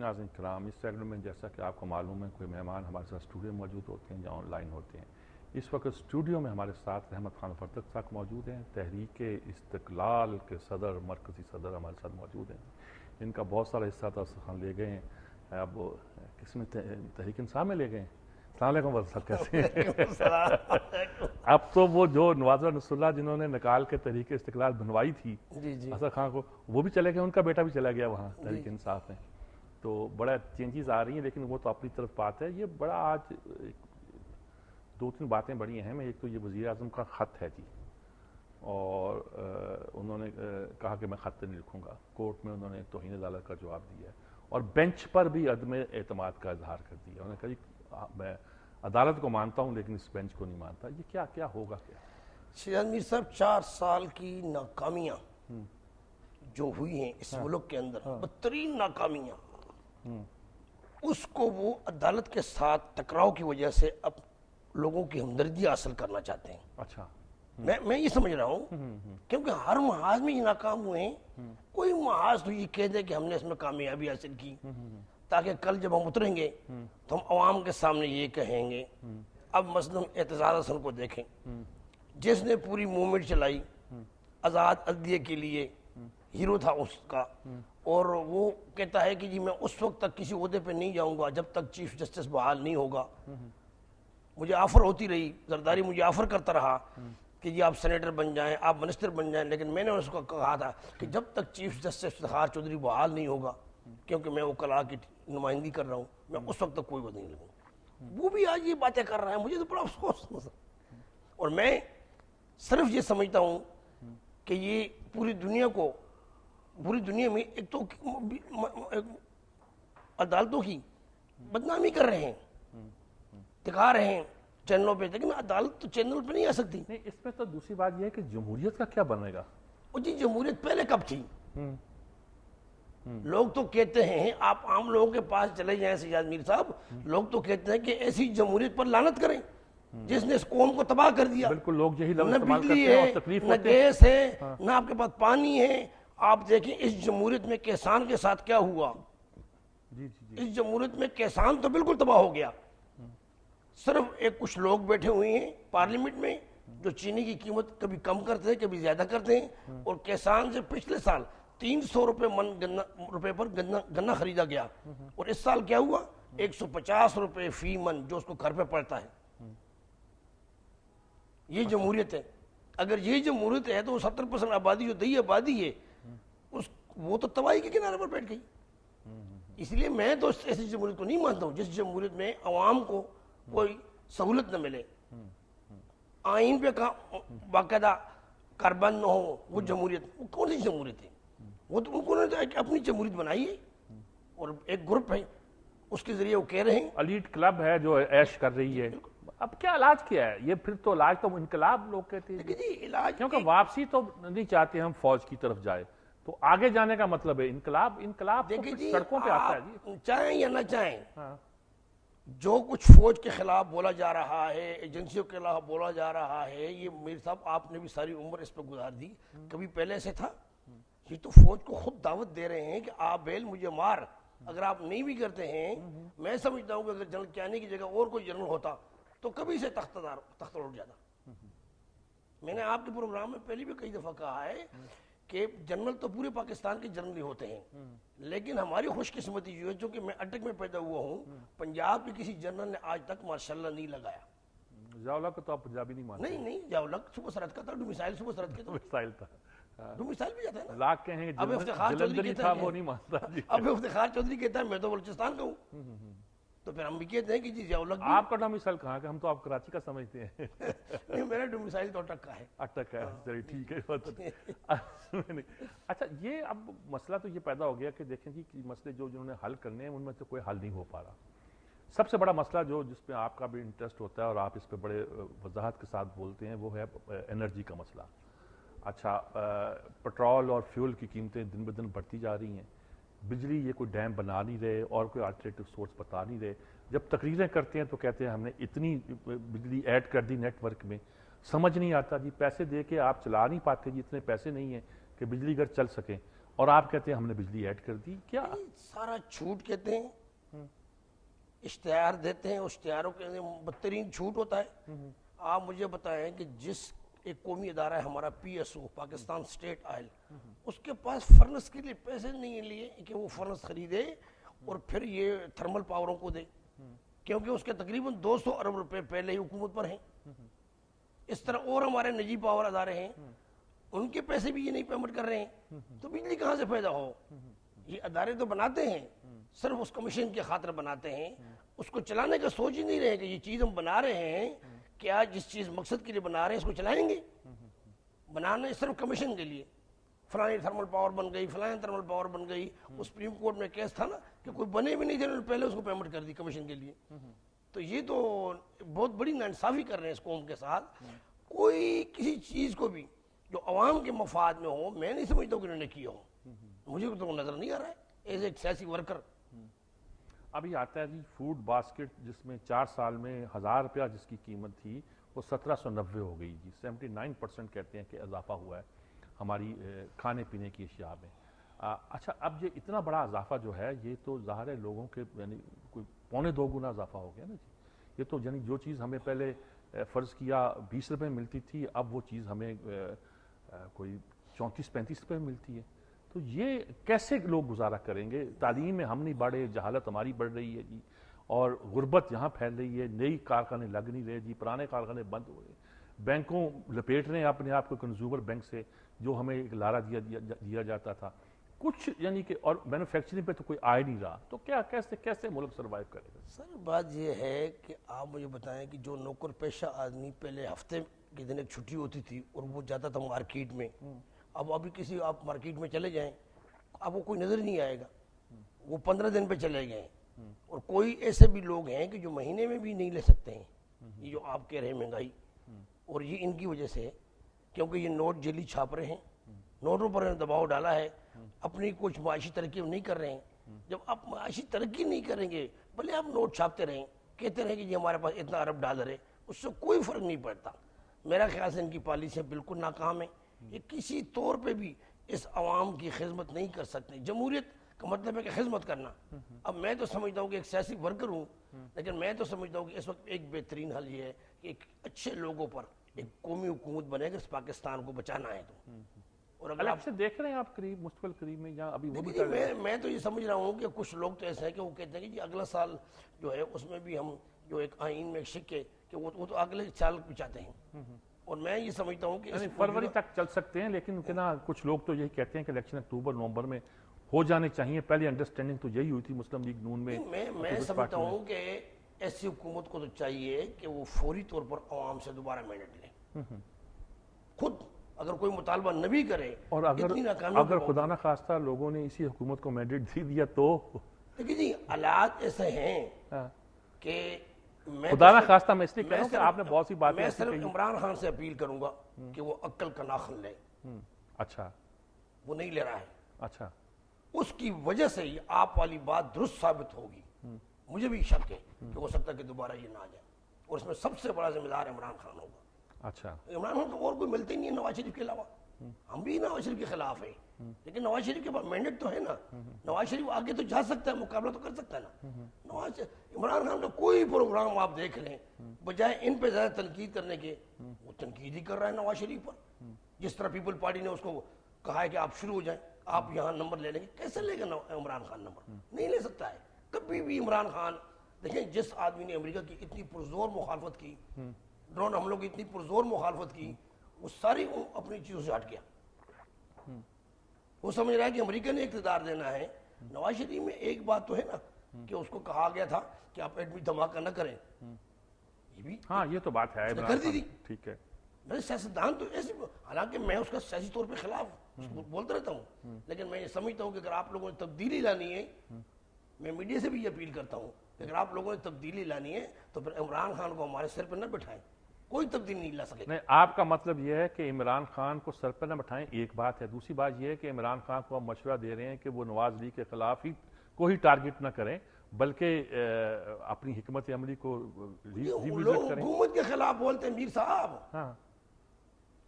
ناظرین کرام، اس سیگمنٹ میں جیسا کہ آپ کو معلوم ہے کوئی مہمان ہمارے ساتھ اسٹوڈیو میں موجود ہوتے ہیں یا آن لائن ہوتے ہیں. اس وقت اسٹوڈیو میں ہمارے ساتھ رحمت خان فرتق صاحب موجود ہیں، تحریک استقلال کے صدر، مرکزی صدر ہمارے ساتھ موجود ہیں. ان کا بہت سارا حصہ خان لے گئے ہیں. اب کس میں تحریک انصاف میں لے گئے ہیں. السلام علیکم ورحمۃ اللہ، کیسے ہیں؟ اب تو وہ جو نوازر نصر اللہ جنہوں نے نکال کے تحریک استقلال بنوائی تھی اصغر خان کو، وہ بھی چلے گئے، ان کا بیٹا بھی چلا گیا وہاں تحریک انصاف میں. تو بڑا چینجز آ رہی ہیں، لیکن وہ تو اپنی طرف بات ہے. یہ بڑا آج دو تین باتیں بڑی اہم ہیں. ایک تو یہ وزیر اعظم کا خط ہے جی، اور انہوں نے کہا کہ میں خط نہیں لکھوں گا. کورٹ میں انہوں نے توہین عدالت کا جواب دیا ہے، اور بینچ پر بھی عدم اعتماد کا اظہار کر دیا. انہوں نے کہا جی میں عدالت کو مانتا ہوں لیکن اس بینچ کو نہیں مانتا. یہ کیا ہوگا کیا؟ شہزاد میر صاحب، 4 سال کی ناکامیاں جو ہوئی ہیں اس ملک کے اندر، بدترین ناکامیاں، اس کو وہ عدالت کے ساتھ ٹکراؤ کی وجہ سے اب لوگوں کی ہمدردی حاصل کرنا چاہتے ہیں. اچھا، میں یہ سمجھ رہا ہوں کیونکہ ہر محاذ میں یہ ناکام ہوئے ہیں. کوئی محاذ تو یہ کہہ دے کہ ہم نے اس میں کامیابی حاصل کی، تاکہ کل جب ہم اتریں گے تو ہم عوام کے سامنے یہ کہیں گے. اب مثلا اعتزاز حسن کو دیکھیں، جس نے پوری موومنٹ چلائی آزاد عدلیہ کے لیے، ہیرو تھا اس کا، اور وہ کہتا ہے کہ جی میں اس وقت تک کسی عہدے پہ نہیں جاؤں گا جب تک چیف جسٹس بحال نہیں ہوگا. مجھے آفر ہوتی رہی، زرداری مجھے آفر کرتا رہا کہ جی آپ سینیٹر بن جائیں، آپ منسٹر بن جائیں، لیکن میں نے اس کو کہا تھا کہ جب تک چیف جسٹس افتخار چودھری بحال نہیں ہوگا، کیونکہ میں وکلاء کی نمائندگی کر رہا ہوں، میں اس وقت تک کوئی عہدہ نہیں لگوں. وہ بھی آج یہ باتیں کر رہا ہے، مجھے تو بڑا افسوس. اور میں صرف یہ سمجھتا ہوں کہ یہ پوری دنیا میں ایک تو عدالتوں کی بدنامی کر رہے ہیں، دکھا رہے ہیں چینلوں پہ، لیکن عدالت تو چینل پہ نہیں آ سکتی. نہیں، اس میں تو دوسری بات یہ ہے کہ جمہوریت کا کیا بنے گا؟ جی جمہوریت پہلے کب تھی؟ لوگ تو کہتے ہیں، آپ عام لوگوں کے پاس چلے جائیں شہزاد میر صاحب، لوگ تو کہتے ہیں کہ ایسی جمہوریت پر لعنت کریں جس نے اس قوم کو تباہ کر دیا. بالکل، لوگ یہی لفظ نہ استعمال بجلی کرتے ہیں اور ہے، تکلیف نہ ہوتے ہیں. گیس ہے، نہ آپ کے پاس پانی ہے. آپ دیکھیں اس جمہوریت میں کسان کے ساتھ کیا ہوا. جی جی جی، اس جمہوریت میں کسان تو بالکل تباہ ہو گیا. صرف ایک کچھ لوگ بیٹھے ہوئے ہیں پارلیمنٹ میں جو چینی کی قیمت کبھی کم کرتے ہیں کبھی زیادہ کرتے ہیں، اور کسان سے پچھلے سال 300 روپے پر گنا خریدا گیا، اور اس سال کیا ہوا 150 روپے فی من جو اس کو گھر پہ پڑتا ہے. یہ جمہوریت ہے. اگر یہ جمہوریت ہے تو 70% آبادی جو دی آبادی ہے وہ تو تباہی کے کنارے پر بیٹھ گئی. اس لیے میں تو ایسی جمہوریت کو نہیں مانتا ہوں جس جمہوریت میں عوام کو کوئی سہولت نہ ملے، آئین پہ باقاعدہ کاربن نہ ہو. وہ جمہوریت وہ کون سی جمہوریت ہے؟ وہ تو انہوں نے اپنی جمہوریت بنائی ہے، اور ایک گروپ ہے اس کے ذریعے وہ کہہ رہے ہیں الیٹ کلب ہے جو عیش کر رہی ہے. اب کیا علاج کیا ہے؟ یہ پھر تو علاج تو انقلاب لوگ کہتے ہیں، جی علاج، کیونکہ واپسی تو نہیں چاہتے ہم فوج کی طرف جائے، تو آگے جانے کا مطلب ہے انقلاب. انقلاب تو دیکھیں جی سڑکوں پہ آتا ہے جی. چاہیں یا نہ چاہیں، ہاں، جو کچھ فوج کے خلاف بولا جا رہا ہے، ایجنسیوں کے خلاف بولا جا رہا ہے، یہ میر صاحب آپ نے بھی ساری عمر اس پہ گزار دی، کبھی پہلے سے تھا؟ یہ تو فوج کو خود دعوت دے رہے ہیں کہ آپ بیل مجھے مار. اگر آپ نہیں بھی کرتے ہیں، میں سمجھتا ہوں کہ اگر جنرل کیانی کی جگہ اور کوئی جنرل ہوتا تو کبھی سے تخت اٹھ جاتا. میں نے آپ کے پروگرام میں پہلی بھی کئی دفعہ کہا ہے کہ جنرل تو پورے پاکستان کے جنرل ہی ہوتے ہیں، لیکن ہماری خوش قسمتی جو ہے چونکہ میں اٹک میں پیدا ہوا ہوں، پنجاب کے کسی جنرل نے آج تک ماشاءاللہ نہیں لگایا. ضیاء کو تو آپ پنجابی نہیں مانتے؟ نہیں ضیاء صبح سرحد کا تھا، ڈومیسائل صبح سرحد کے مسائل تھا، ڈومیسائل بھی جاتا ہے نا. لاکھ کہیں اب افتخار چودھری تھا وہ نہیں مانتا جی. اب افتخار چودھری کہتا ہے میں تو بلوچستان کا ہوں، تو پھر ہم بھی کہتے ہیں کہ جی ضیاء آپ کا ڈومیسائل کہاں کا؟ ہم تو آپ کراچی کا سمجھتے ہیں. نہیں، میرا ڈومیسائل تو اٹک کا ہے. اٹک ہے، چلیے ٹھیک ہے. اچھا، یہ اب مسئلہ تو یہ پیدا ہو گیا کہ دیکھیں جی مسئلے جو جنہوں نے حل کرنے ہیں ان میں سے کوئی حل نہیں ہو پا رہا. سب سے بڑا مسئلہ جس پہ آپ کا بھی انٹرسٹ ہوتا ہے اور آپ اس پہ بڑے وضاحت کے ساتھ بولتے ہیں، وہ ہے انرجی کا مسئلہ. اچھا، پٹرول اور فیول کی قیمتیں دن بدن بڑھتی جا رہی ہیں. بجلی یہ کوئی ڈیم بنا نہیں رہے اور کوئی آلٹرنیٹو سورس بتا نہیں رہے. جب تقریریں کرتے ہیں تو کہتے ہیں ہم نے اتنی بجلی ایڈ کر دی نیٹ ورک میں. سمجھ نہیں آتا جی، پیسے دے کے آپ چلا نہیں پاتے جی، اتنے پیسے نہیں ہیں کہ بجلی گھر چل سکیں. اور آپ کہتے ہیں ہم نے بجلی ایڈ کر دی. کیا سارا جھوٹ کہتے ہیں, اشتہار دیتے ہیں, اشتہاروں کے بدترین جھوٹ ہوتا ہے. آپ مجھے بتائیں کہ جس ایک قومی ادارہ ہے ہمارا P S O, Pakistan state oil, اس کے پاس فرنس کے لیے پیسے نہیں لیے کہ وہ فرنس خریدے اور پھر یہ تھرمل پاوروں کو دے, کیونکہ اس کے تقریباً 200 ارب روپے پہلے ہی حکومت پر ہیں. اس طرح اور ہمارے نجی پاور ادارے ہیں, ان کے پیسے بھی یہ نہیں پیمنٹ کر رہے ہیں, تو بجلی کہاں سے پیدا ہو؟ یہ ادارے تو بناتے ہیں, صرف اس کمیشن کے خاطر بناتے ہیں, اس کو چلانے کا سوچ ہی نہیں رہے کہ یہ چیز ہم بنا رہے ہیں, کیا جس چیز مقصد کے لیے بنا رہے ہیں اس کو چلائیں گے؟ بنانا صرف کمیشن کے لیے, فلانی تھرمل پاور بن گئی, فلانی تھرمل پاور بن گئی. اس سپریم کورٹ میں کیس تھا نا کہ کوئی بنے بھی نہیں تھے, پہلے اس کو پیمنٹ کر دی کمیشن کے لیے. تو یہ تو بہت بڑی ناانصافی کر رہے ہیں اس قوم کے ساتھ. کوئی کسی چیز کو بھی جو عوام کے مفاد میں ہو, میں نہیں سمجھتا کہ انہوں نے کیا ہو, مجھے تو نظر نہیں آ رہا ہے ایز اے سیاسی ورکر. ابھی آتا ہے جی فوڈ باسکٹ, جس میں 4 سال میں 1000 روپیہ جس کی قیمت تھی وہ 1790 ہو گئی جی. 79% کہتے ہیں کہ اضافہ ہوا ہے ہماری کھانے پینے کی اشیاء میں. اچھا, اب یہ اتنا بڑا اضافہ جو ہے یہ تو ظاہر ہے لوگوں کے یعنی کوئی 1.25 گنا اضافہ ہو گیا نا جی. یہ تو یعنی جو چیز ہمیں پہلے فرض کیا 20 روپے ملتی تھی, اب وہ چیز ہمیں کوئی 34-35 روپے ملتی ہے. تو یہ کیسے لوگ گزارا کریں گے؟ تعلیم میں ہم نہیں بڑھے, جہالت ہماری بڑھ رہی ہے جی, اور غربت یہاں پھیل رہی ہے, نئی کارخانے لگ نہیں رہے جی, پرانے کارخانے بند ہو رہے, بینکوں لپیٹ رہے ہیں اپنے آپ کو کنزیومر بینک سے جو ہمیں ایک لارا دیا جاتا تھا کچھ, یعنی کہ اور مینوفیکچرنگ پہ تو کوئی آئے نہیں رہا. تو کیا کیسے ملک سروائیو کرے گا؟ سر بات یہ ہے کہ آپ مجھے بتائیں کہ جو نوکر پیشہ آدمی پہلے ہفتے کے دن ایک چھٹی ہوتی تھی اور وہ جاتا تھا مارکیٹ میں, اب ابھی کسی آپ مارکیٹ میں چلے جائیں اب وہ کوئی نظر نہیں آئے گا, وہ 15 دن پہ چلے گئے. اور کوئی ایسے بھی لوگ ہیں کہ جو مہینے میں بھی نہیں لے سکتے ہیں. یہ جو آپ کہہ رہے ہیں مہنگائی, اور یہ ان کی وجہ سے, کیونکہ یہ نوٹ جیلی چھاپ رہے ہیں, نوٹوں پر دباؤ ڈالا ہے, اپنی کچھ معاشی ترقی نہیں کر رہے ہیں. جب آپ معاشی ترقی نہیں کریں گے, بھلے آپ نوٹ چھاپتے رہیں, کہتے رہیں کہ یہ ہمارے پاس اتنا ارب ڈالر ہے, اس سے کوئی فرق نہیں پڑتا. میرا خیال سے ان کی پالیسیاں بالکل ناکام ہیں. یہ کسی طور پہ بھی اس عوام کی خدمت نہیں کر سکتے. جمہوریت کا مطلب ہے کہ خدمت کرنا. اب میں تو سمجھتا ہوں کہ ایک سیاسی ورکر ہوں, لیکن میں تو سمجھتا ہوں کہ اس وقت ایک بہترین حل یہ ہے کہ ایک اچھے لوگوں پر ایک قومی حکومت بنے گا, اس پاکستان کو بچانا ہے. تو اور اگر آپ سے دیکھ رہے ہیں آپ مستقبل قریب میں یا ابھی وہ بھی میں تو یہ سمجھ رہا ہوں کہ کچھ لوگ تو ایسے ہیں کہ وہ کہتے ہیں کہ جی اگلا سال جو ہے اس میں بھی ہم جو ایک آئین میں ایک شک ہے کہ وہ تو اگلے سال بھی چاہتے ہیں. اور میں یہ سمجھتا ہوں کہ فروری تک چل سکتے ہیں, لیکن کچھ لوگ تو یہی کہتے ہیں کہ الیکشن اکتوبر نومبر میں ہو جانے چاہیے. پہلی انڈرسٹینڈنگ تو یہی ہوئی تھی مسلم لیگ نون میں. میں سمجھتا ہوں کہ ایسی حکومت کو تو چاہیے کہ وہ فوری طور پر عوام سے دوبارہ مینڈیٹ لے. خود اگر کوئی مطالبہ نہ بھی کرے, اور اگر خدا نہ خواستہ لوگوں نے اسی حکومت کو مینڈیٹ دے دیا تو دیکھیے جی حالات ایسے ہیں کہ خدا نہ خواستہ میں اس لیے کہہ رہا ہوں کہ آپ نے بہت سی باتیں, میں صرف عمران خان سے اپیل کروں گا کہ وہ عقل کا ناخن لے. اچھا, وہ نہیں لے رہا ہے. اچھا, اس کی وجہ سے یہ آپ والی بات درست ثابت ہوگی. مجھے بھی شک ہے کہ ہو سکتا ہے کہ دوبارہ یہ نہ آ جائے, اور اس میں سب سے بڑا ذمہ دار عمران خان ہوگا. اچھا, عمران خان کو اور کوئی ملتے ہی نہیں ہے نواز شریف کے علاوہ. ہم بھی نواز شریف کے خلاف ہیں, لیکن نواز شریف کے پاس مینڈیٹ تو ہے نا. نواز شریف آگے تو جا سکتا ہے, مقابلہ تو کر سکتا ہے نا. عمران خان کا کوئی پروگرام آپ دیکھ لیں, بجائے ان پہ زیادہ تنقید کرنے کے وہ تنقید ہی کر رہا ہے نواز شریف پر. جس طرح پیپل پارٹی نے اس کو کہا ہے کہ آپ شروع ہو جائیں, آپ یہاں نمبر لے لیں گے. کیسے لے گا عمران خان نمبر؟ نہیں لے سکتا ہے کبھی بھی. عمران خان دیکھیں, جس آدمی نے امریکہ کی اتنی پرزور مخالفت کی, ڈرون حملوں کی اتنی پرزور مخالفت کی, وہ ساری اپنی چیزوں سے ہٹ گیا. وہ سمجھ رہا ہے کہ امریکہ نے اقتدار دینا ہے. نواز شریف میں ایک بات تو ہے نا کہ اس کو کہا گیا تھا کہ آپ ایٹمی دھماکہ نہ کریں, یہ بھی ہاں یہ تو بات ہے کر دی تھی. ٹھیک ہے, میں سیاستدان تو ایسے, حالانکہ میں اس کا سیاسی طور پہ خلاف بولتا رہتا ہوں, لیکن میں یہ سمجھتا ہوں کہ اگر آپ لوگوں نے تبدیلی لانی ہے, میں میڈیا سے بھی یہ اپیل کرتا ہوں کہ اگر آپ لوگوں نے تبدیلی لانی ہے تو پھر عمران خان کو ہمارے سر پہ نہ بٹھائیں. کوئی تبدیلی نہیں لا سکے. نہیں, آپ کا مطلب یہ ہے کہ عمران خان کو سر پہ نہ بٹھائیں, ایک بات ہے. دوسری بات یہ ہے کہ عمران خان کو ہم مشورہ دے رہے ہیں کہ وہ نواز لیگ کے خلاف ہی کوئی ٹارگٹ نہ کریں, بلکہ اپنی حکمت عملی کو ریوزٹ کریں. حکومت کے خلاف بولتے ہیں میر صاحب. ہاں,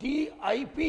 TIP।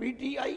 PTI